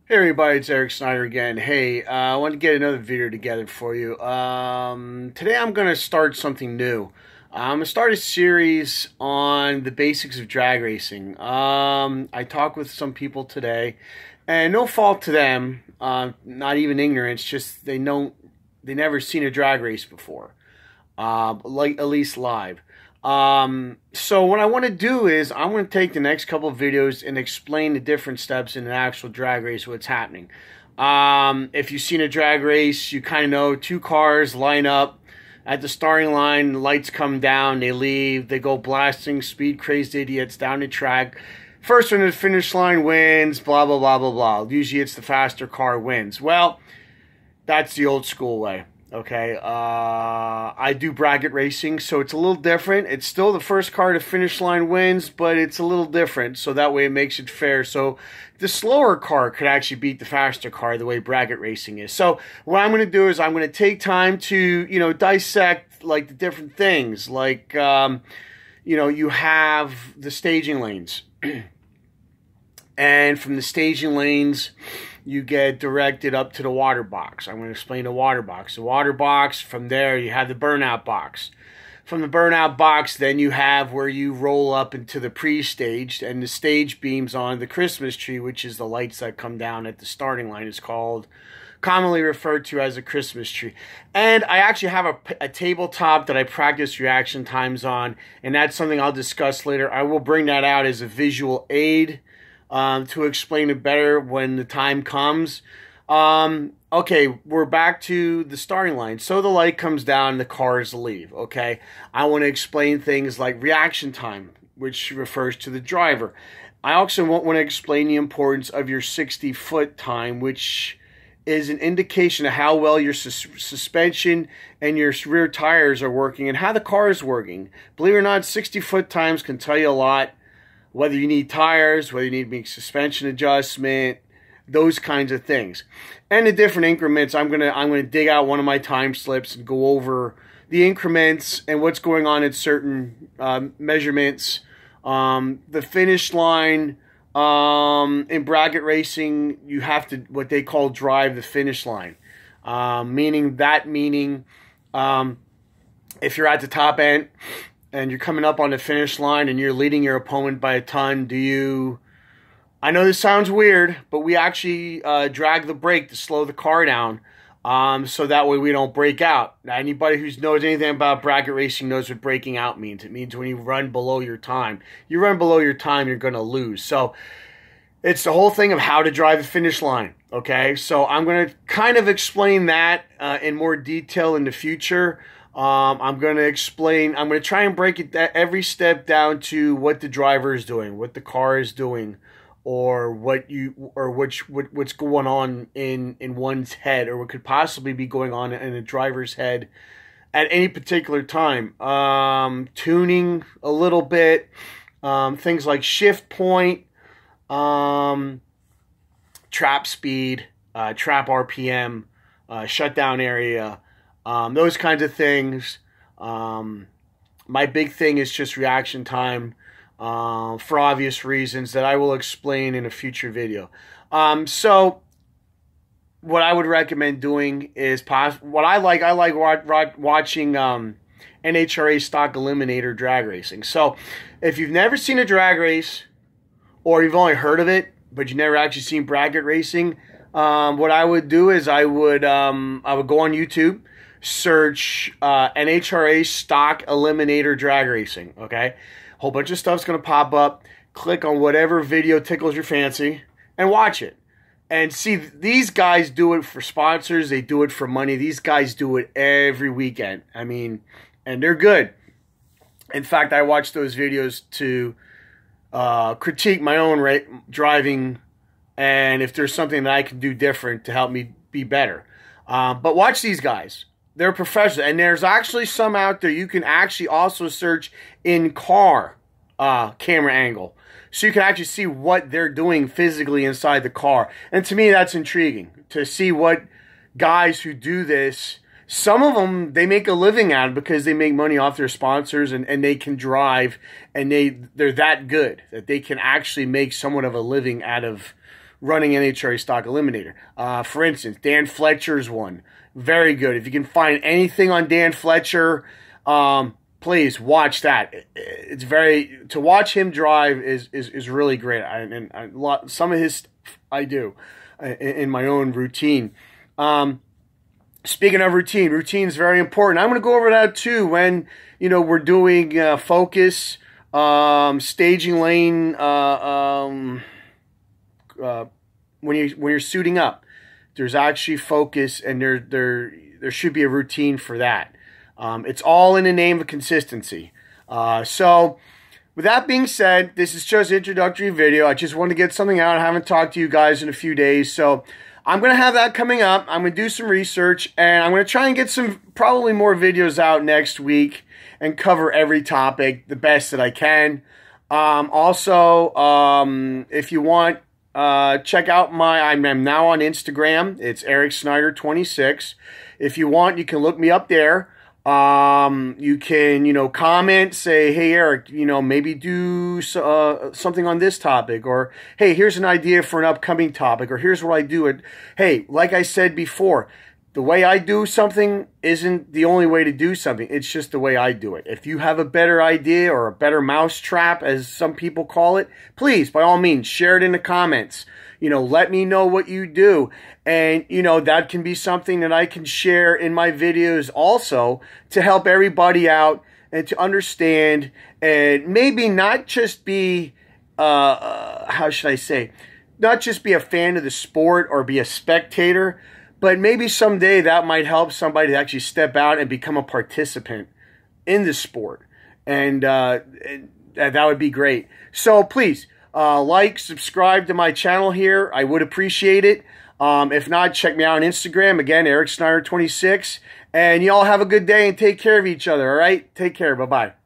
Hey everybody, it's Eric Snyder again. Hey, I want to get another video together for you. Today I'm going to start something new. I'm going to start a series on the basics of drag racing. I talked with some people today, and no fault to them, not even ignorance, just they never seen a drag race before, like at least live. So what I want to do is I want to take the next couple of videos and explain the different steps in an actual drag race, what's happening. If you've seen a drag race, you kind of know two cars line up at the starting line, the lights come down, they leave, they go blasting, speed crazed idiots down the track. First one to the finish line wins, blah, blah, blah, blah, blah. Usually it's the faster car wins. Well, that's the old school way. Okay, I do bracket racing, so it's a little different. It's still the first car to finish line wins, but it's a little different, so that way it makes it fair. So the slower car could actually beat the faster car the way bracket racing is. So what I'm going to do is I'm going to take time to, dissect like the different things. Like, you have the staging lanes. And from the staging lanes, you get directed up to the water box. I'm going to explain the water box. The water box, from there, you have the burnout box. From the burnout box, then you have where you roll up into the pre-staged, and the stage beams on the Christmas tree, which is the lights that come down at the starting line. It's called, commonly referred to as a Christmas tree. And I actually have a tabletop that I practice reaction times on, and that's something I'll discuss later. I will bring that out as a visual aid to explain it better when the time comes. Okay, we're back to the starting line. So the light comes down, the cars leave, okay? I want to explain things like reaction time, which refers to the driver. I also want to explain the importance of your 60-foot time, which is an indication of how well your suspension and your rear tires are working and how the car is working. Believe it or not, 60-foot times can tell you a lot. Whether you need tires, whether you need to make suspension adjustment, those kinds of things. And the different increments, I'm gonna dig out one of my time slips and go over the increments and what's going on at certain measurements. The finish line, in bracket racing, you have to, what they call, drive the finish line. Meaning, if you're at the top end, and you're coming up on the finish line and you're leading your opponent by a ton, I know this sounds weird, but we actually drag the brake to slow the car down, so that way we don't break out. Now, anybody who knows anything about bracket racing knows what breaking out means. It means when you run below your time. You run below your time, you're going to lose. So it's the whole thing of how to drive the finish line, okay? So I'm going to kind of explain that in more detail in the future. I'm going to try and break it every step down to what the driver is doing, what the car is doing, or what's going on in one's head, or what could possibly be going on in a driver's head at any particular time. Tuning a little bit, things like shift point, trap speed, trap RPM, shutdown area, those kinds of things. My big thing is just reaction time, for obvious reasons that I will explain in a future video. So what I would recommend doing is what I like watching NHRA stock eliminator drag racing. So if you've never seen a drag race, or you've only heard of it, but you've never actually seen bracket racing, what I would do is I would go on YouTube, search NHRA stock eliminator drag racing, okay? A whole bunch of stuff's going to pop up. Click on whatever video tickles your fancy and watch it. And see, these guys do it for sponsors. They do it for money. These guys do it every weekend. I mean, and they're good. In fact, I watch those videos to critique my own driving, and if there's something that I can do different to help me be better. But watch these guys. They're professionals. And there's actually some out there you can actually also search in car camera angle. So you can actually see what they're doing physically inside the car. And to me, that's intriguing. To see what guys who do this, some of them, they make a living out of it because they make money off their sponsors, and they can drive, and they're that good that they can actually make somewhat of a living out of running NHRA Stock Eliminator. For instance, Dan Fletcher's one. Very good. If you can find anything on Dan Fletcher, please watch that. It's to watch him drive is really great. Some of his I do in my own routine. Speaking of routine is very important. I'm going to go over that too when we're doing focus, staging lane. When you're suiting up, there's actually focus, and there should be a routine for that. It's all in the name of consistency. So with that being said, this is just an introductory video. I just wanted to get something out. I haven't talked to you guys in a few days, so I'm going to have that coming up. I'm going to do some research, and I'm going to try and get some probably more videos out next week and cover every topic the best that I can. Also, if you want, check out I'm now on Instagram. It's Eric Snyder 26. If you want, you can look me up there. You can, comment, say, hey, Eric, maybe do something on this topic, or, hey, here's an idea for an upcoming topic, or here's what I do. Hey, like I said before, the way I do something isn't the only way to do something. It's just the way I do it. If you have a better idea or a better mousetrap, as some people call it, please, by all means, share it in the comments. Let me know what you do. And, that can be something that I can share in my videos also to help everybody out and to understand, and maybe not just be, how should I say, not just be a fan of the sport or be a spectator, but maybe someday that might help somebody to actually step out and become a participant in the sport. And that would be great. So please, like, subscribe to my channel here. I would appreciate it. If not, check me out on Instagram. Again, Eric Snyder 26. And y'all have a good day and take care of each other, all right? Take care. Bye-bye.